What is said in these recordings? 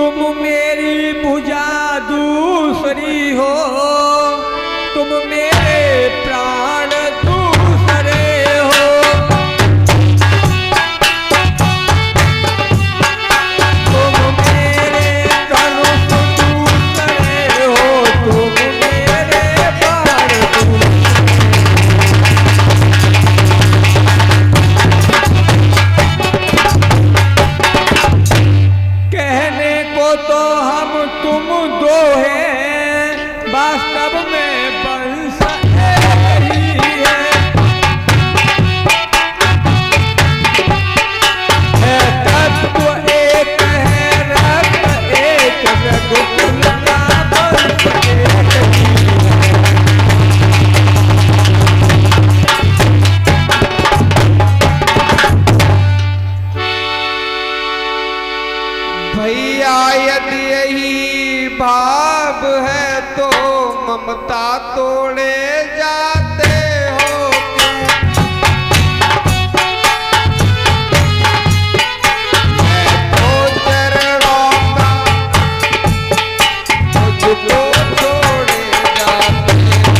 तुम मेरी भुजा दूसरी हो, तुम मेरे प्राण दूसरे हो। तुम मेरे धनुष दूसरे हो, तुम मेरे बाण कहने को तो हम तुम दो हैं, वास्तव में वंश एक ही है तत्व एक है, रक्त एक, रघुकुल का वंश एक ही है। भैया यदि यही भाव है तो ममता तोड़े जाते हो क्यों? मैं तो चरणों का मुझको छोड़े जाते हो।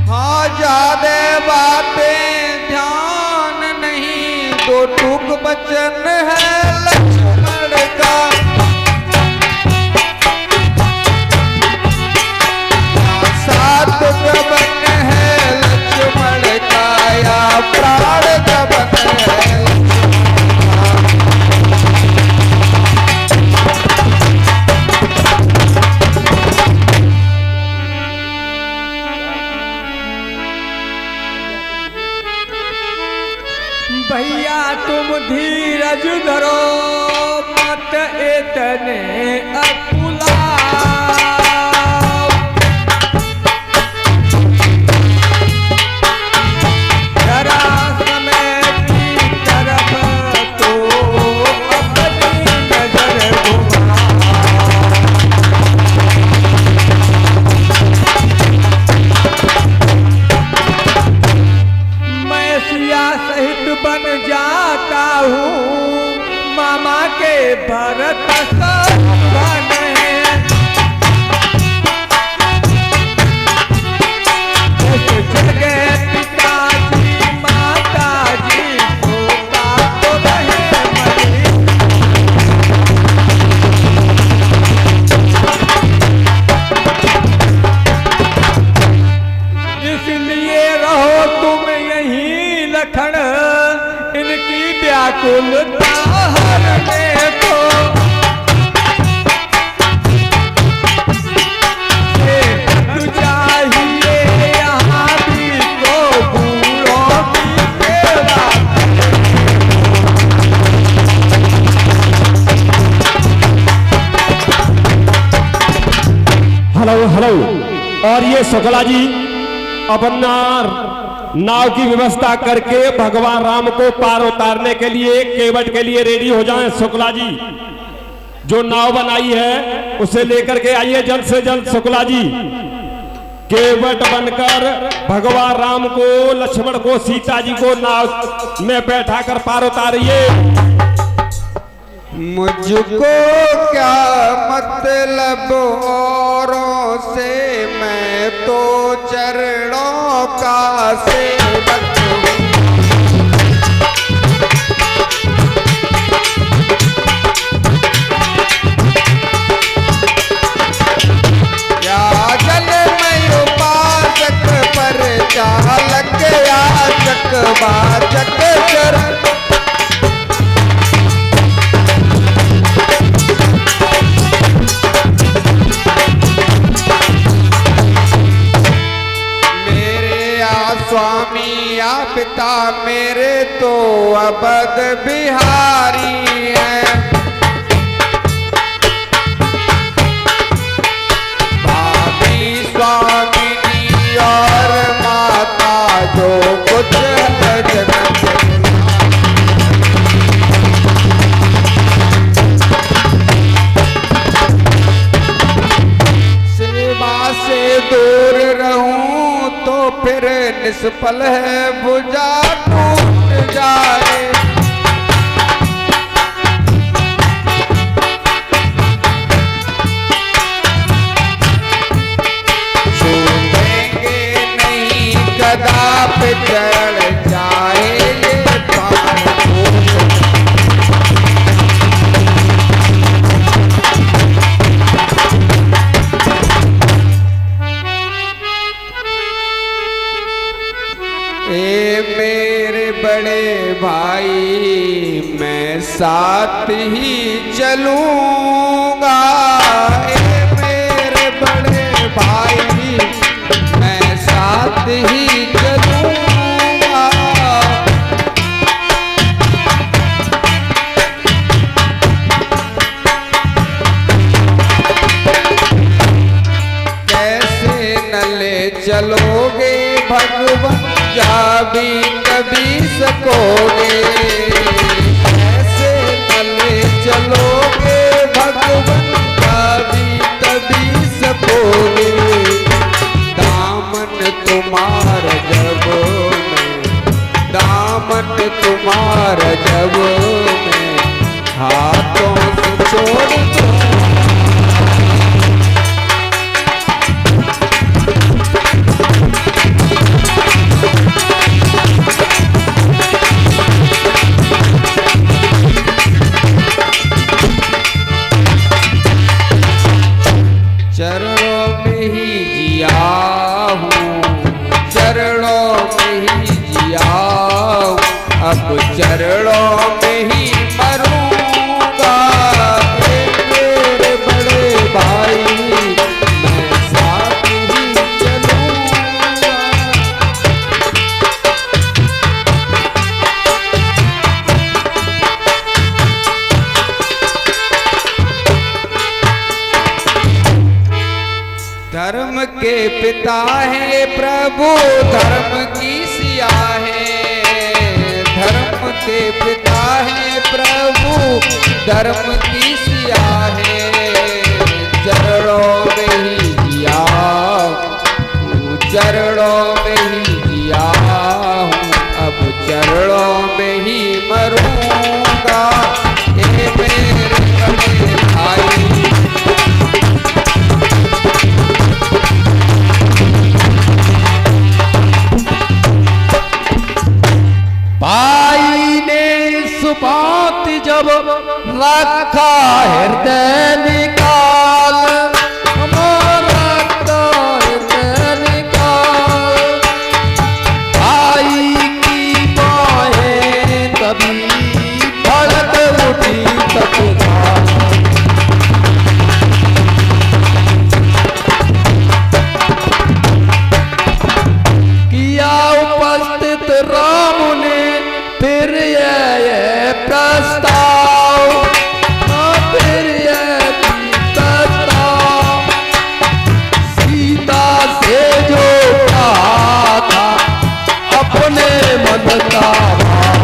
हाँ ज्यादा बातें ध्यान नहीं, दो टूक बचन है लक्ष्मण का। सात गबन है लक्ष्मण का, या प्राण गबन है भैया तुम धीरज धरो, मत इतने अकुलाओ। जरा समय की तरफ तो अपनी नजर घुमाओ। मैं सिया सहित बन जाता हूँ, मामा के भरत शत्रुघ्न हैं। इस जगह पिताजी माताजी होता तो रहे मरी। इसलिए रहो तुम यहीं लखन, इनकी व्याकुलता हरने को। चाहिए यहाँ भी तो बूढ़ों की सेवा। Hello hello. और ये शुक्ला जी अपना नाव की व्यवस्था करके भगवान राम को पार उतारने के लिए, केवट के लिए रेडी हो जाएं। शुक्ला जी जो नाव बनाई है उसे लेकर के आइए जल्द से जल्द। शुक्ला जी केवट बनकर भगवान राम को, लक्ष्मण को, सीता जी को नाव में बैठा कर पार उतारिए। मुझको क्या मतलब औरों से, मैं तो चरणों का सेवक हूँ। या जलमय उपासक पर चालक, याचक वाचक चरण। स्वामी या पिता मेरे तो अवध बिहारी हैं। भाभी स्वामिनी और माता जो कुछ है जगत। से दूर रहूं तो फिर निष्फल है भुजा मेरे बड़े भाई मैं साथ ही चलूंगा, ए मेरे बड़े भाई मैं साथ ही चलूंगा। कैसे न ले चलोगे भगवान, जा भी कभी सकोगे, कैसे न ले चलोगे भगवान, जा भी तभी सकोगे। दामन तुम्हारा जब मैं, दामन तुम्हारा जब मैं हाथों से छोड़ दूं। चरणों में ही जिया हूँ, चरणों में ही जिया हूँ, अब चरणों में ही मरूंगा। मेरे बड़े भाई मैं साथ ही चलूंगा। धर्म के पिता है प्रभु, धर्म की सिया है, धर्म के पिता है प्रभु, धर्म की सिया है। चरणों में ही जिया हूँ, चरणों में ही जिया हूँ, अब चरणों में ही मरूंगा। ये मेरे बड़े भाई भाई ने इस बात जब रखा हृदय निकाल, हमारा हृदय निकाल। भाई की बाहें तभी धड़क उठी तत्काल। किया उपस्थित राम ने फिर ये प्रस्ताव, फिर ये प्रस्ताव। सीता से जो कहा था अपने मन का भाव।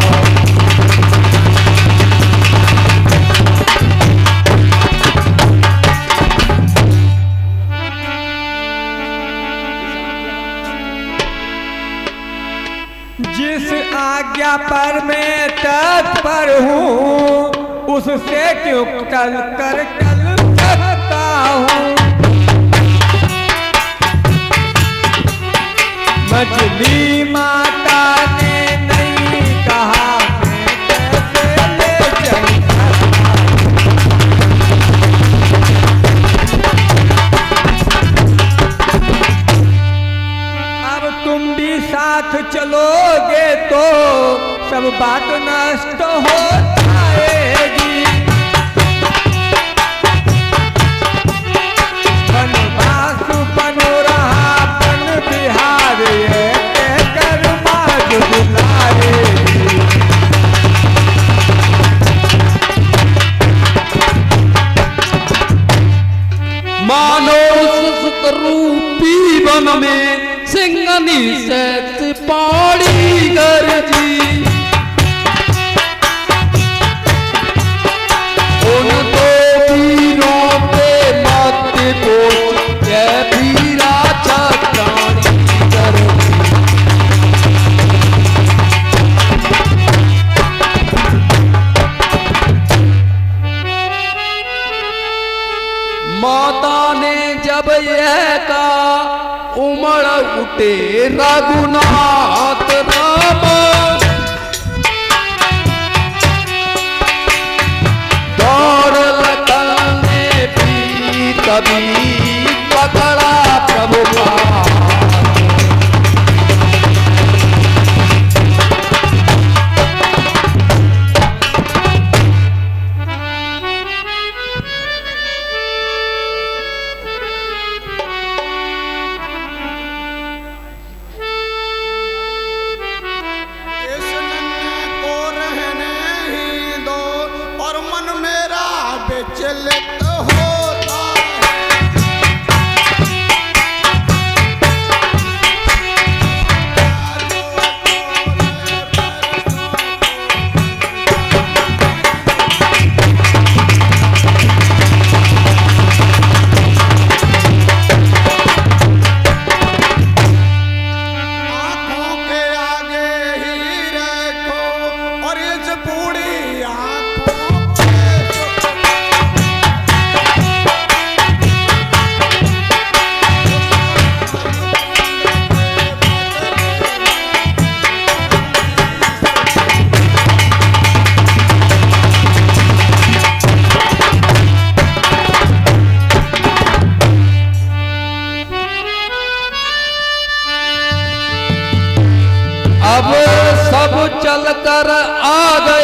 जिस आज्ञा पर मैं तत्पर हूँ, उससे क्यों टल कर सकता हूँ। मछली माता ने नहीं कहा मैं कैसे ले चलता। अब तुम भी साथ चलोगे तो सब बात नष्ट हो जाएगी। बनवास बनो रहा बन बिहार, ये कहकर माज बुलाएगी। मानो सुख रूपी वन में सिंगनी से पौड़ी गरजी। उन दो वीरों के माथे को जय वीरा चक्राणी गरजी। माता ने जब यह कहा उमड़ उठे रघुनाथ राम। दौड़ लखन ने भी कभी पकड़ा प्रभु का। विचलित होता है। आंखों के आगे ही रखो और इस बूढ़ी आंखों पे अब सब चलकर आ गए